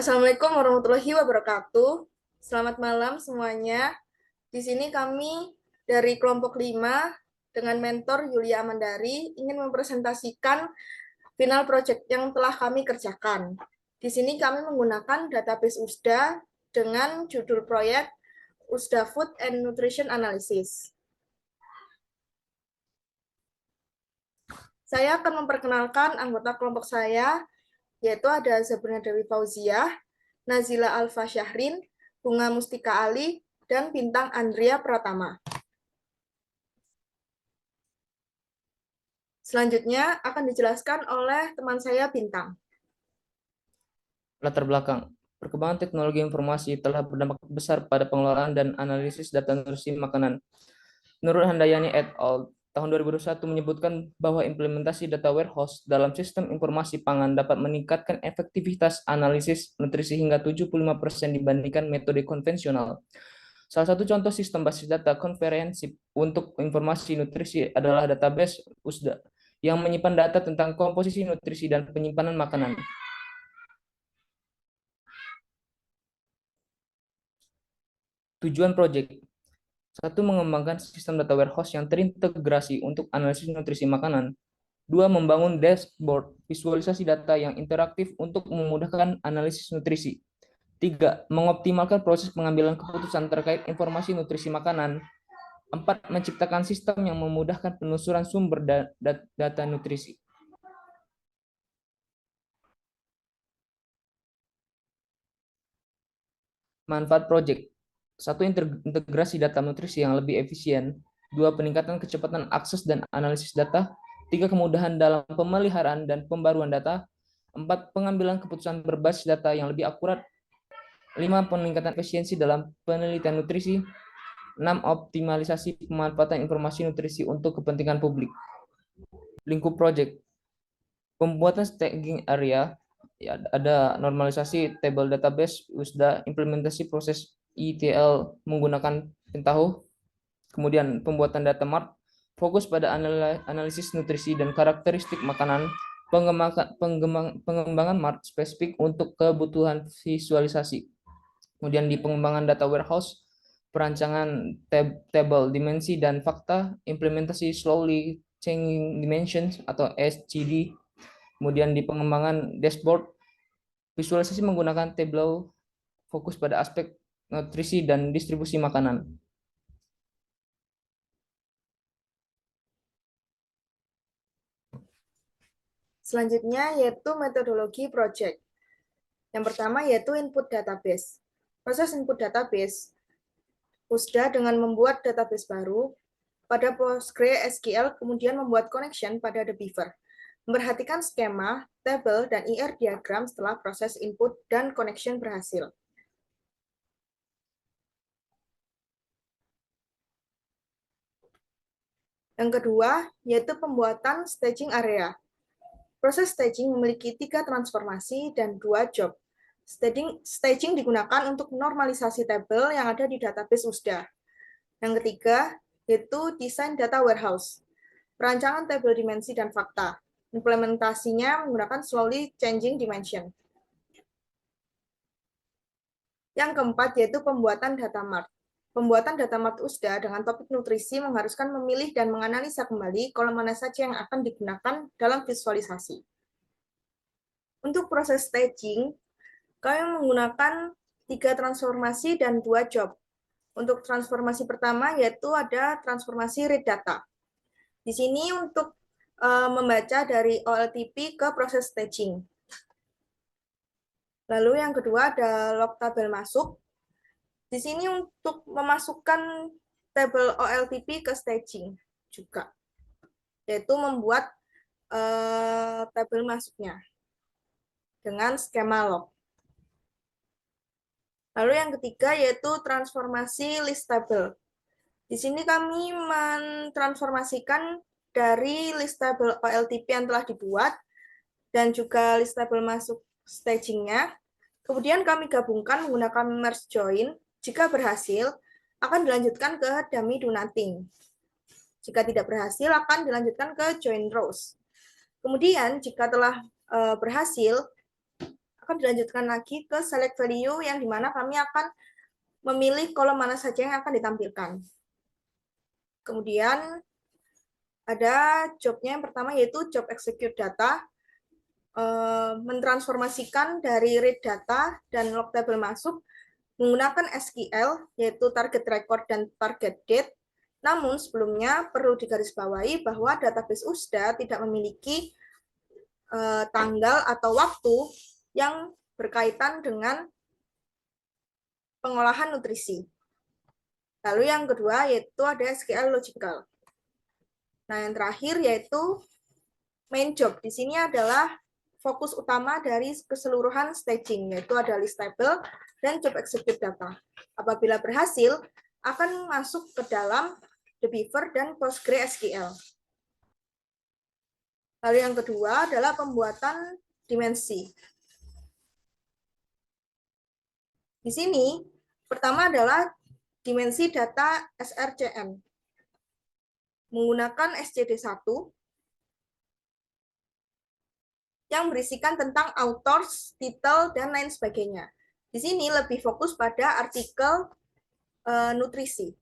Assalamualaikum warahmatullahi wabarakatuh. Selamat malam semuanya. Di sini kami dari kelompok 5 dengan mentor Yulia Amandari ingin mempresentasikan final project yang telah kami kerjakan. Di sini kami menggunakan database USDA dengan judul proyek USDA Food and Nutrition Analysis. Saya akan memperkenalkan anggota kelompok saya, yaitu ada Zabrina Dewi Fauziah, Nazila Alfa Syahrin, Bunga Mustika Ali, dan Bintang Andrea Pratama. Selanjutnya akan dijelaskan oleh teman saya Bintang. Latar belakang. Perkembangan teknologi informasi telah berdampak besar pada pengelolaan dan analisis data nutrisi makanan. Menurut Handayani et al., tahun 2021 menyebutkan bahwa implementasi data warehouse dalam sistem informasi pangan dapat meningkatkan efektivitas analisis nutrisi hingga 75% dibandingkan metode konvensional. Salah satu contoh sistem basis data konferensi untuk informasi nutrisi adalah database USDA yang menyimpan data tentang komposisi nutrisi dan penyimpanan makanan. Tujuan proyek: 1. Mengembangkan sistem data warehouse yang terintegrasi untuk analisis nutrisi makanan. 2. Membangun dashboard visualisasi data yang interaktif untuk memudahkan analisis nutrisi. 3. Mengoptimalkan proses pengambilan keputusan terkait informasi nutrisi makanan. 4. Menciptakan sistem yang memudahkan penelusuran sumber data nutrisi. Manfaat proyek: 1. Integrasi data nutrisi yang lebih efisien. 2. Peningkatan kecepatan akses dan analisis data. 3. Kemudahan dalam pemeliharaan dan pembaruan data. 4. Pengambilan keputusan berbasis data yang lebih akurat. 5. Peningkatan efisiensi dalam penelitian nutrisi. 6. Optimalisasi pemanfaatan informasi nutrisi untuk kepentingan publik. Lingkup proyek: pembuatan staging area, ya, ada normalisasi table database USDA, implementasi proses ETL menggunakan Pentaho, kemudian pembuatan data mart, fokus pada analisis nutrisi dan karakteristik makanan, pengembangan mart spesifik untuk kebutuhan visualisasi. Kemudian di pengembangan data warehouse, perancangan table dimensi dan fakta, implementasi slowly changing dimensions atau SCD. Kemudian di pengembangan dashboard, visualisasi menggunakan Tableau, fokus pada aspek nutrisi dan distribusi makanan. Selanjutnya yaitu metodologi project. Yang pertama yaitu input database. Proses input database USDA dengan membuat database baru pada PostgreSQL, kemudian membuat connection pada The Beaver. Memperhatikan skema, tabel, dan IR diagram setelah proses input dan connection berhasil. Yang kedua, yaitu pembuatan staging area. Proses staging memiliki 3 transformasi dan 2 job. Staging digunakan untuk normalisasi tabel yang ada di database USDA. Yang ketiga, yaitu desain data warehouse. Perancangan tabel dimensi dan fakta. Implementasinya menggunakan slowly changing dimension. Yang keempat, yaitu pembuatan data mart. Pembuatan data mart USDA dengan topik nutrisi mengharuskan memilih dan menganalisa kembali kolom mana saja yang akan digunakan dalam visualisasi. Untuk proses staging, kami menggunakan 3 transformasi dan 2 job. Untuk transformasi pertama yaitu ada transformasi read data. Di sini untuk membaca dari OLTP ke proses staging. Lalu yang kedua ada log tabel masuk. Di sini untuk memasukkan tabel OLTP ke staging juga, yaitu membuat tabel masuknya dengan skema log. Lalu yang ketiga yaitu transformasi list table. Di sini kami mentransformasikan dari list table OLTP yang telah dibuat dan juga list table masuk stagingnya. Kemudian kami gabungkan menggunakan merge join. Jika berhasil, akan dilanjutkan ke dummy do nothing. Jika tidak berhasil, akan dilanjutkan ke join rows. Kemudian jika telah berhasil, akan dilanjutkan lagi ke select value yang dimana kami akan memilih kolom mana saja yang akan ditampilkan. Kemudian ada jobnya yang pertama yaitu job execute data, mentransformasikan dari read data dan log table masuk menggunakan SQL, yaitu target record dan target date. Namun sebelumnya perlu digarisbawahi bahwa database USDA tidak memiliki tanggal atau waktu yang berkaitan dengan pengolahan nutrisi. Lalu yang kedua yaitu ada SQL logical. Nah, yang terakhir yaitu main job. Di sini adalah fokus utama dari keseluruhan staging, yaitu ada list table dan job execute data. Apabila berhasil, akan masuk ke dalam The Beaver dan PostgreSQL. Lalu yang kedua adalah pembuatan dimensi. Di sini, pertama adalah dimensi data SRCN. Menggunakan SCD1 yang berisikan tentang authors, title, dan lain sebagainya. Di sini lebih fokus pada artikel nutrisi.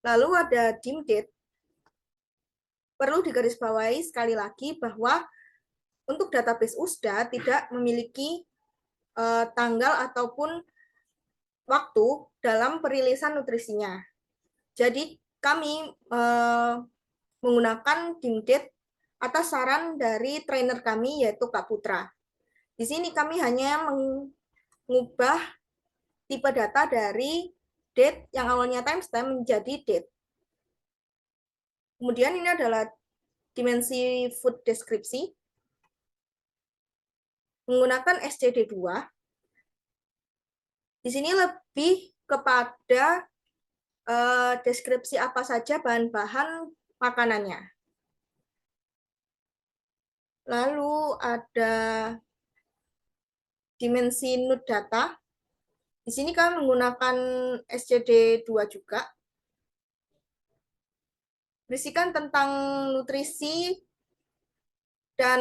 Lalu ada dim date. Perlu digarisbawahi sekali lagi bahwa untuk database USDA tidak memiliki tanggal ataupun waktu dalam perilisan nutrisinya. Jadi kami menggunakan dim date atas saran dari trainer kami yaitu Kak Putra. Di sini kami hanya mengubah tipe data dari date yang awalnya timestamp menjadi date. Kemudian ini adalah dimensi food deskripsi. Menggunakan SCD2. Di sini lebih kepada deskripsi apa saja bahan-bahan makanannya. Lalu ada dimensi node data. Di sini kami menggunakan SCD2 juga. Berisikan tentang nutrisi dan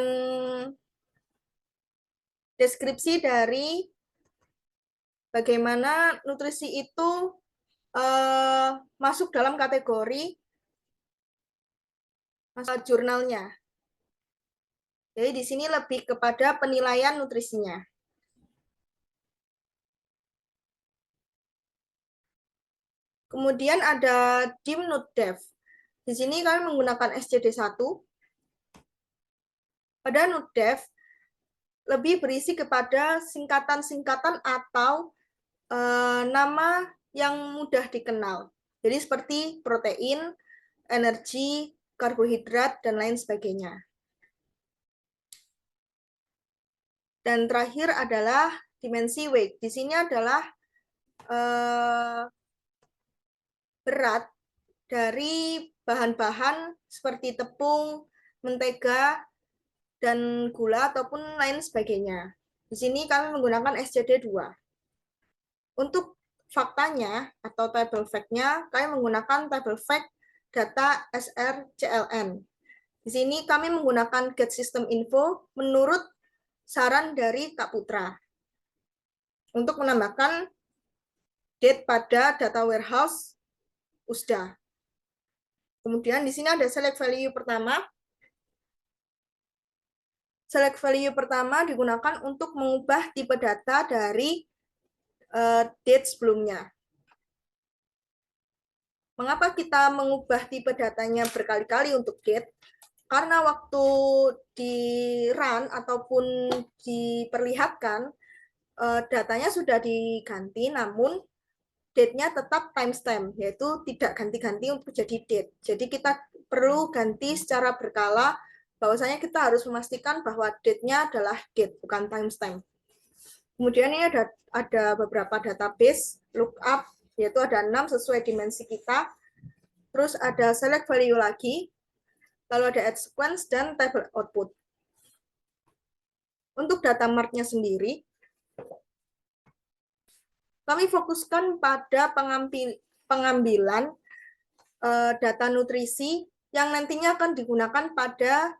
deskripsi dari bagaimana nutrisi itu masuk dalam kategori jurnalnya. Jadi di sini lebih kepada penilaian nutrisinya. Kemudian ada dim node dev. Di sini kami menggunakan SCD1. Pada node dev lebih berisi kepada singkatan-singkatan atau nama yang mudah dikenal. Jadi seperti protein, energi, karbohidrat, dan lain sebagainya. Dan terakhir adalah dimensi weight. Di sini adalah berat dari bahan-bahan seperti tepung, mentega, dan gula ataupun lain sebagainya. Di sini kami menggunakan SCD2. Untuk faktanya atau table fact-nya, kami menggunakan table fact data SRCLN. Di sini kami menggunakan get system info menurut saran dari Kak Putra untuk menambahkan date pada data warehouse USDA. Kemudian di sini ada select value pertama. Select value pertama digunakan untuk mengubah tipe data dari date sebelumnya. Mengapa kita mengubah tipe datanya berkali-kali untuk date? Karena waktu di run ataupun diperlihatkan, datanya sudah diganti, namun date-nya tetap timestamp, yaitu tidak ganti-ganti untuk jadi date. Jadi kita perlu ganti secara berkala, bahwasanya kita harus memastikan bahwa date-nya adalah date, bukan timestamp. Kemudian ini ada beberapa database lookup, yaitu ada 6 sesuai dimensi kita. Terus ada select value lagi, lalu ada add sequence dan table output. Untuk data mart-nya sendiri, kami fokuskan pada pengambilan data nutrisi yang nantinya akan digunakan pada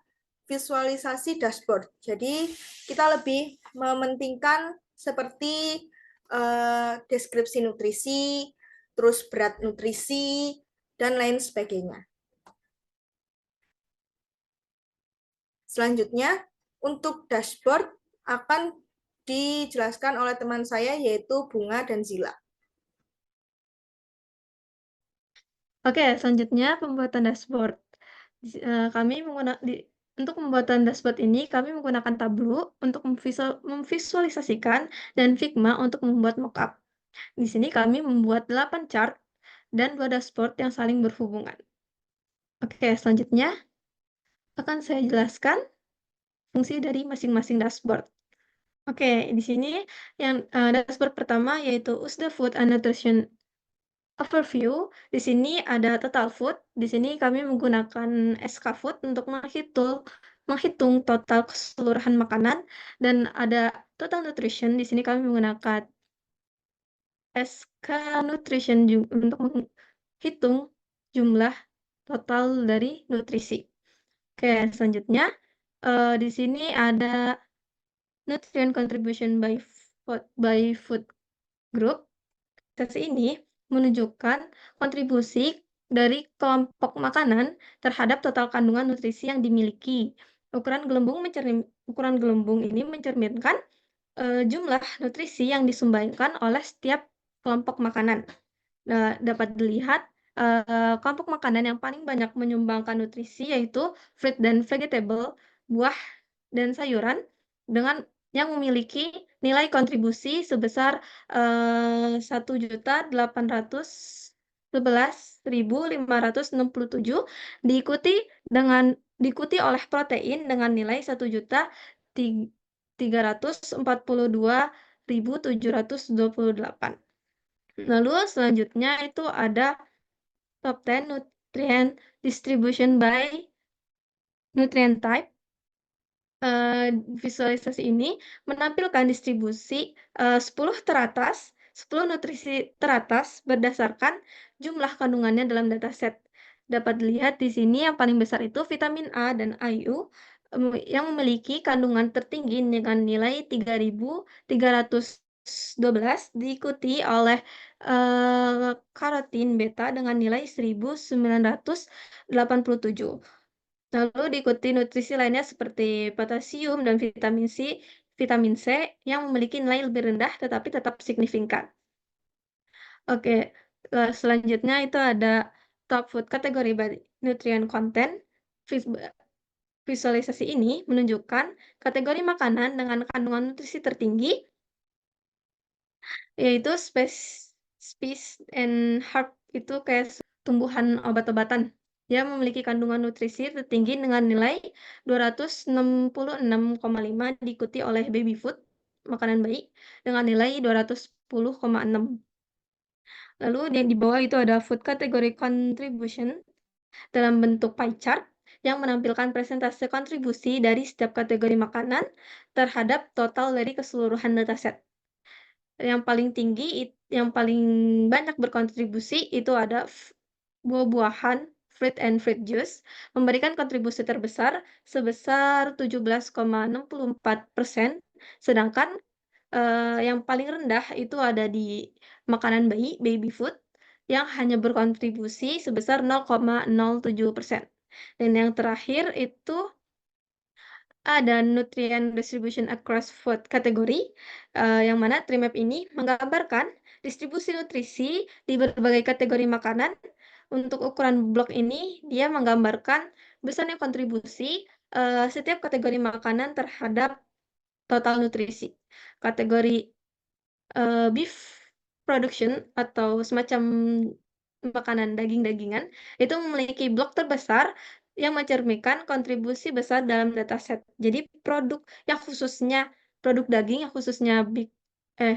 visualisasi dashboard. Jadi kita lebih mementingkan seperti deskripsi nutrisi, terus berat nutrisi, dan lain sebagainya. Selanjutnya, untuk dashboard akan dijelaskan oleh teman saya yaitu Bunga dan Zila. Oke, selanjutnya pembuatan dashboard. Untuk pembuatan dashboard ini, kami menggunakan Tableau untuk memvisualisasikan dan Figma untuk membuat mockup. Di sini kami membuat 8 chart dan 2 dashboard yang saling berhubungan. Oke, selanjutnya akan saya jelaskan fungsi dari masing-masing dashboard. Oke, di sini yang dashboard pertama yaitu USDA Food and Nutrition Overview. Di sini ada total food. Di sini kami menggunakan SK Food untuk menghitung total keseluruhan makanan, dan ada total nutrition. Di sini kami menggunakan SK Nutrition untuk menghitung jumlah total dari nutrisi. Oke, selanjutnya di sini ada nutrient contribution by food group. Sesi ini menunjukkan kontribusi dari kelompok makanan terhadap total kandungan nutrisi yang dimiliki. Ukuran gelembung ini mencerminkan jumlah nutrisi yang disumbangkan oleh setiap kelompok makanan. Nah, dapat dilihat kelompok makanan yang paling banyak menyumbangkan nutrisi yaitu fruit dan vegetable, buah dan sayuran, dengan yang memiliki nilai kontribusi sebesar 1.811.567, diikuti oleh protein dengan nilai 1.342.728. Lalu selanjutnya itu ada top 10 nutrient distribution by nutrient type. Visualisasi ini menampilkan distribusi 10 nutrisi teratas berdasarkan jumlah kandungannya dalam dataset. Dapat dilihat di sini yang paling besar itu vitamin A dan IU yang memiliki kandungan tertinggi dengan nilai 3.312, diikuti oleh karotin beta dengan nilai 1.987. Lalu diikuti nutrisi lainnya seperti potasium dan vitamin C yang memiliki nilai lebih rendah tetapi tetap signifikan. Oke, selanjutnya itu ada top food kategori by nutrient content. Visualisasi ini menunjukkan kategori makanan dengan kandungan nutrisi tertinggi, yaitu spice and herb, itu kayak tumbuhan obat-obatan. Dia memiliki kandungan nutrisi tertinggi dengan nilai 266,5, diikuti oleh baby food, makanan bayi, dengan nilai 210,6. Lalu yang di bawah itu ada food category contribution dalam bentuk pie chart yang menampilkan presentase kontribusi dari setiap kategori makanan terhadap total dari keseluruhan dataset. Yang paling banyak berkontribusi itu ada buah-buahan, fruit and fruit juice, memberikan kontribusi terbesar sebesar 17,64%, sedangkan yang paling rendah itu ada di makanan bayi, baby food, yang hanya berkontribusi sebesar 0,07%. Dan yang terakhir itu ada nutrient distribution across food category, yang mana TriMap ini menggambarkan distribusi nutrisi di berbagai kategori makanan. Untuk ukuran blok ini, dia menggambarkan besarnya kontribusi setiap kategori makanan terhadap total nutrisi. Kategori beef production atau semacam makanan daging-dagingan itu memiliki blok terbesar yang mencerminkan kontribusi besar dalam dataset. Jadi produk daging yang khususnya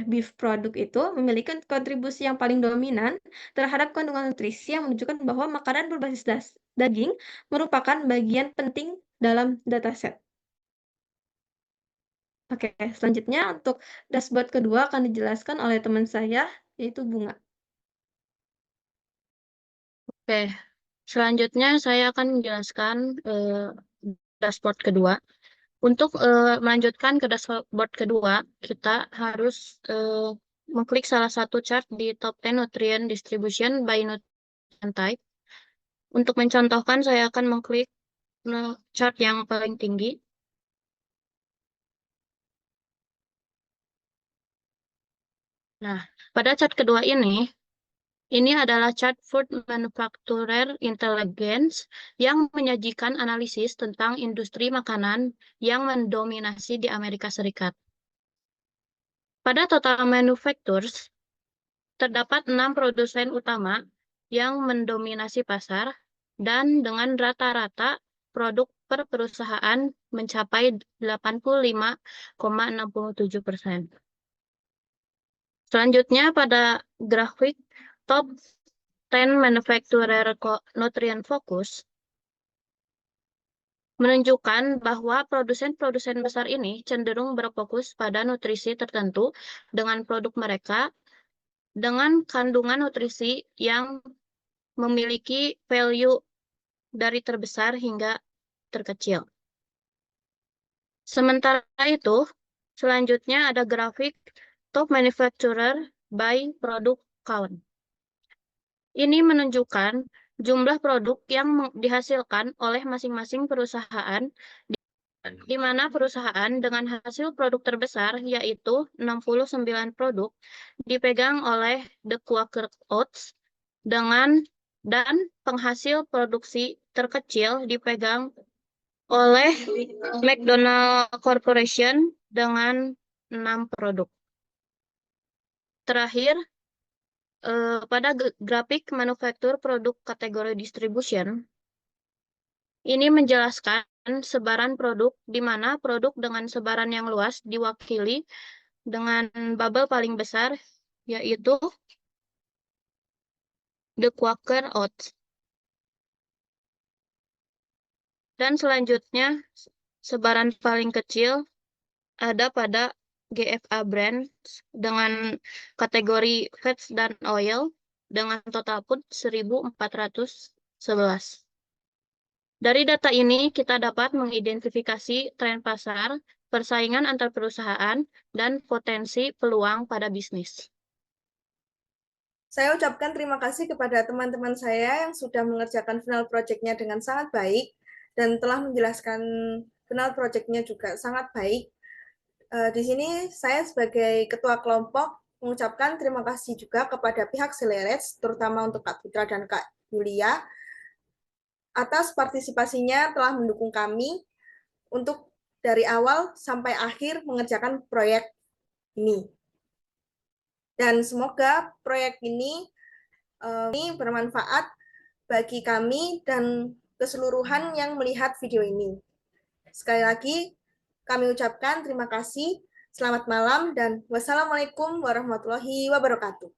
beef produk itu memiliki kontribusi yang paling dominan terhadap kandungan nutrisi yang menunjukkan bahwa makanan berbasis daging merupakan bagian penting dalam dataset. Oke, selanjutnya untuk dashboard kedua akan dijelaskan oleh teman saya, yaitu Bunga. Oke, Selanjutnya saya akan menjelaskan dashboard kedua. Untuk melanjutkan ke dashboard kedua, kita harus mengklik salah satu chart di top 10 nutrient distribution by nutrient type. Untuk mencontohkan, saya akan mengklik chart yang paling tinggi. Nah, pada chart kedua ini adalah chart Food Manufacturer Intelligence yang menyajikan analisis tentang industri makanan yang mendominasi di Amerika Serikat. Pada total manufacturers, terdapat 6 produsen utama yang mendominasi pasar dan dengan rata-rata produk per perusahaan mencapai 85,67%. Selanjutnya pada grafik top 10 manufacturer nutrient focus menunjukkan bahwa produsen-produsen besar ini cenderung berfokus pada nutrisi tertentu dengan produk mereka dengan kandungan nutrisi yang memiliki value dari terbesar hingga terkecil. Sementara itu, selanjutnya ada grafik top manufacturer by product count. Ini menunjukkan jumlah produk yang dihasilkan oleh masing-masing perusahaan, di mana perusahaan dengan hasil produk terbesar, yaitu 69 produk, dipegang oleh The Quaker Oats, dan penghasil produksi terkecil dipegang oleh McDonald Corporation dengan 6 produk. Terakhir, pada grafik manufaktur produk kategori distribution, ini menjelaskan sebaran produk di mana produk dengan sebaran yang luas diwakili dengan bubble paling besar, yaitu The Quaker Oats. Dan selanjutnya, sebaran paling kecil ada pada GFA Brands dengan kategori fats dan oil dengan total put 1.411. Dari data ini kita dapat mengidentifikasi tren pasar, persaingan antar perusahaan, dan potensi peluang pada bisnis. Saya ucapkan terima kasih kepada teman-teman saya yang sudah mengerjakan final project-nya dengan sangat baik dan telah menjelaskan final project-nya juga sangat baik. Di sini saya sebagai ketua kelompok mengucapkan terima kasih juga kepada pihak Celerets, terutama untuk Kak Putra dan Kak Yulia, atas partisipasinya telah mendukung kami untuk dari awal sampai akhir mengerjakan proyek ini. Dan semoga proyek ini bermanfaat bagi kami dan keseluruhan yang melihat video ini. Sekali lagi, kami ucapkan terima kasih, selamat malam, dan wassalamualaikum warahmatullahi wabarakatuh.